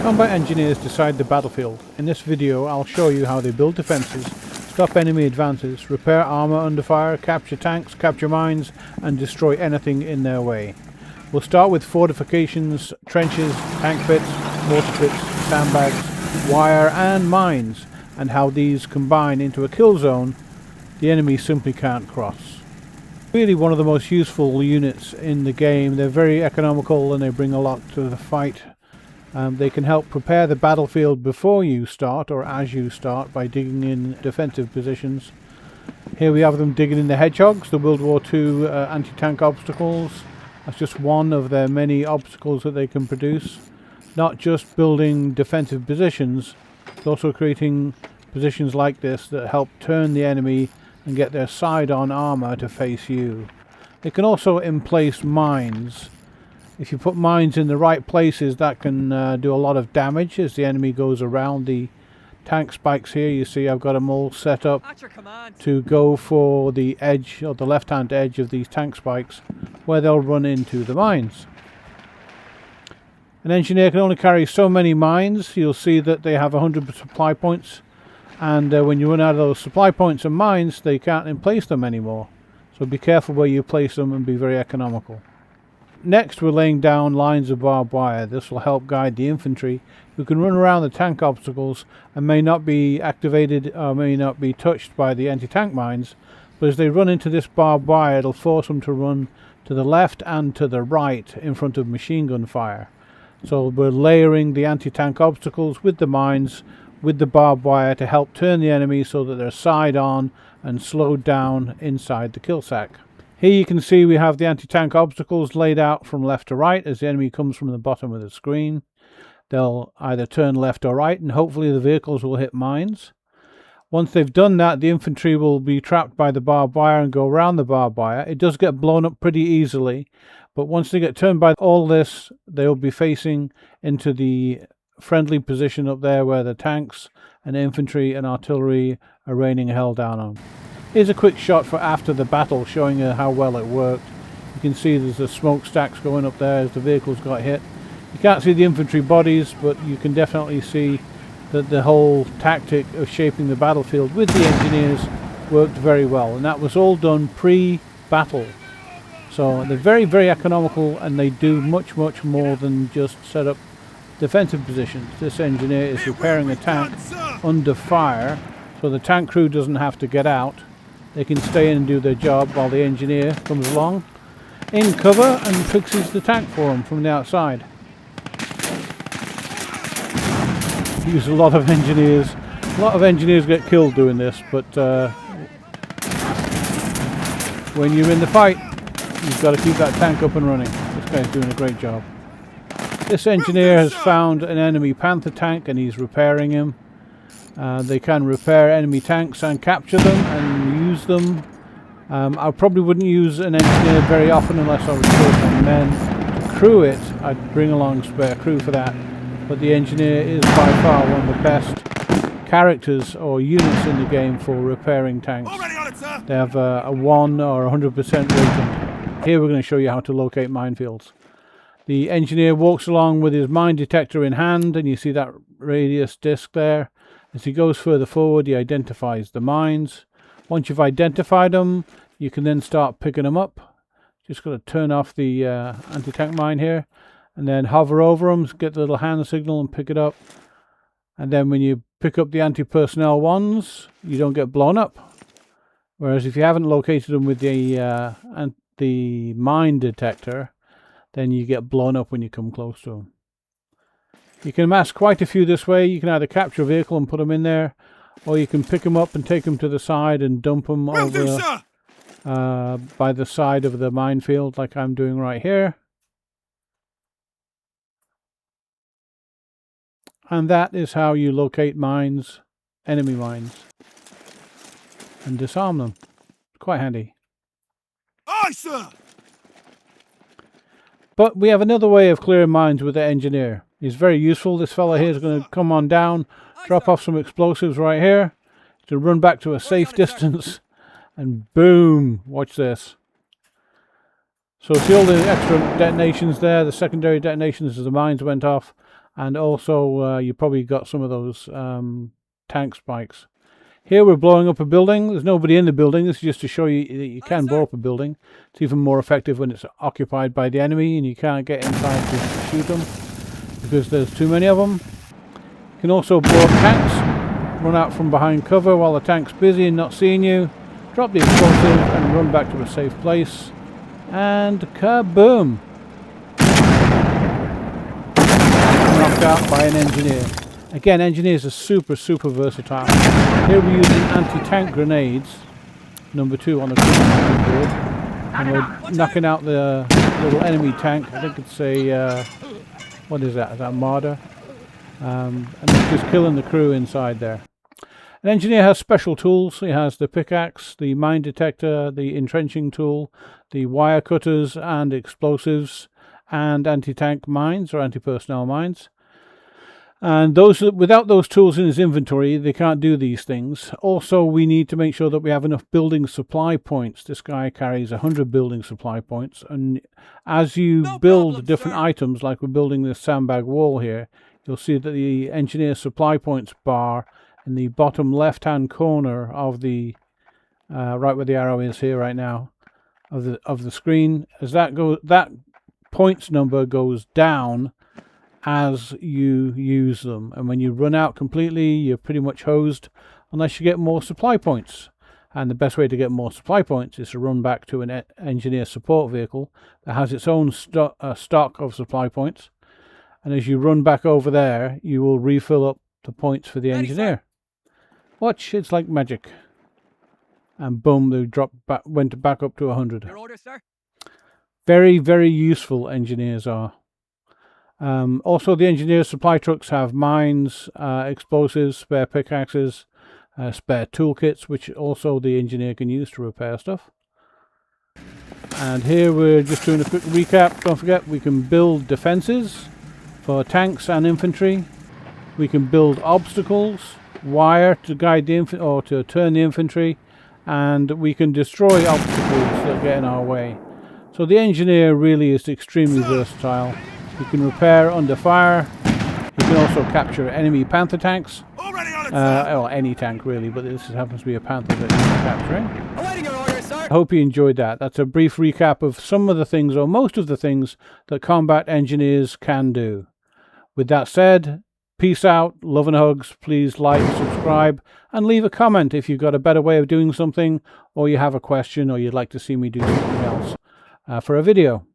Combat engineers decide the battlefield. In this video I'll show you how they build defences, stop enemy advances, repair armour under fire, capture tanks, capture mines and destroy anything in their way. We'll start with fortifications, trenches, tank pits, mortar pits, sandbags, wire and mines, and how these combine into a kill zone the enemy simply can't cross. Really one of the most useful units in the game. They're very economical and they bring a lot to the fight. They can help prepare the battlefield before you start or as you start by digging in defensive positions. Here we have them digging in the hedgehogs, the World War II anti-tank obstacles. That's just one of their many obstacles that they can produce. Not just building defensive positions, but also creating positions like this that help turn the enemy and get their side-on armour to face you. They can also emplace mines. If you put mines in the right places, that can do a lot of damage as the enemy goes around the tank spikes here. You see I've got them all set up to go for the edge, or the left-hand edge of these tank spikes, where they'll run into the mines. An engineer can only carry so many mines. You'll see that they have 100 supply points, and when you run out of those supply points and mines, they can't emplace them anymore. So be careful where you place them and be very economical. Next we're laying down lines of barbed wire. This will help guide the infantry who can run around the tank obstacles and may not be activated or may not be touched by the anti-tank mines, but as they run into this barbed wire it'll force them to run to the left and to the right in front of machine gun fire. So we're layering the anti-tank obstacles with the mines, with the barbed wire, to help turn the enemy so that they're side on and slowed down inside the kill sack. Here you can see we have the anti-tank obstacles laid out from left to right as the enemy comes from the bottom of the screen. They'll either turn left or right and hopefully the vehicles will hit mines. Once they've done that, the infantry will be trapped by the barbed wire and go around the barbed wire. It does get blown up pretty easily, but once they get turned by all this, they'll be facing into the friendly position up there where the tanks and infantry and artillery are raining hell down on. Here's a quick shot for after the battle showing you how well it worked. You can see there's the smokestacks going up there as the vehicles got hit. You can't see the infantry bodies, but you can definitely see that the whole tactic of shaping the battlefield with the engineers worked very well, and that was all done pre-battle. So they're very, very economical, and they do much more than just set up defensive positions. This engineer is repairing a tank under fire, so the tank crew doesn't have to get out. They can stay in and do their job while the engineer comes along in cover and fixes the tank for them from the outside. Use a lot of engineers. A lot of engineers get killed doing this, but when you're in the fight, you've got to keep that tank up and running. This guy's doing a great job. This engineer has found an enemy Panther tank and he's repairing him. They can repair enemy tanks and capture them and use them. I probably wouldn't use an engineer very often unless I was short on men. To crew it, I'd bring along spare crew for that. But the engineer is by far one of the best characters or units in the game for repairing tanks. They have a 1 or 100% rating. Here we're going to show you how to locate minefields. The engineer walks along with his mine detector in hand, and you see that radius disc there. As he goes further forward, he identifies the mines. Once you've identified them, you can then start picking them up. Just got to turn off the anti-tank mine here, and then hover over them, get the little hand signal and pick it up. And then when you pick up the anti-personnel ones, you don't get blown up. Whereas if you haven't located them with the mine detector, then you get blown up when you come close to them. You can amass quite a few this way. You can either capture a vehicle and put them in there, or you can pick them up and take them to the side and dump them over by the side of the minefield like I'm doing right here. And that is how you locate mines, enemy mines, and disarm them. Quite handy. Aye, sir! But we have another way of clearing mines with the engineer. He's very useful. This fellow here is going to come on down, drop off some explosives right here, to run back to a safe distance, and boom, watch this. So see all the extra detonations there, the secondary detonations as the mines went off. and also you probably got some of those tank spikes. Here we're blowing up a building. There's nobody in the building. This is just to show you that you can blow up a building. It's even more effective when it's occupied by the enemy and you can't get inside to shoot them because there's too many of them. You can also blow up tanks, run out from behind cover while the tank's busy and not seeing you, drop the explosive and run back to a safe place, and kaboom! Knocked out by an engineer. Again, engineers are super versatile. Here we're using anti-tank grenades, number 2 on the board, and we're knocking out the little enemy tank. I think it's a, what is that? Is that a marder? And it's just killing the crew inside there. An engineer has special tools. He has the pickaxe, the mine detector, the entrenching tool, the wire cutters and explosives, and anti-tank mines or anti-personnel mines. And those without those tools in his inventory, they can't do these things. Also, we need to make sure that we have enough building supply points. This guy carries 100 building supply points, and as you build different items, like we're building this sandbag wall here, you'll see that the engineer supply points bar in the bottom left-hand corner of the right where the arrow is here right now of the screen. As that points number goes down as you use them, and when you run out completely, you're pretty much hosed unless you get more supply points. And the best way to get more supply points is to run back to an engineer support vehicle that has its own stock of supply points, and as you run back over there, you will refill up the points for the engineer. Watch, it's like magic. And boom, they went back up to 100. Your order, sir? Very useful engineers are. Also, the engineer's supply trucks have mines, explosives, spare pickaxes, spare toolkits, which also the engineer can use to repair stuff. And here we're just doing a quick recap. Don't forget, we can build defenses for tanks and infantry. We can build obstacles, wire to guide the or to turn the infantry, and we can destroy obstacles that get in our way. So the engineer really is extremely versatile. He can repair under fire. He can also capture enemy panther tanks. Or any tank really, but this happens to be a panther that he's capturing. Awaiting your order, sir. I hope you enjoyed that. That's a brief recap of some of the things, or most of the things, that combat engineers can do. With that said, peace out, love and hugs. Please like, subscribe, and leave a comment if you've got a better way of doing something, or you have a question, or you'd like to see me do something else for a video.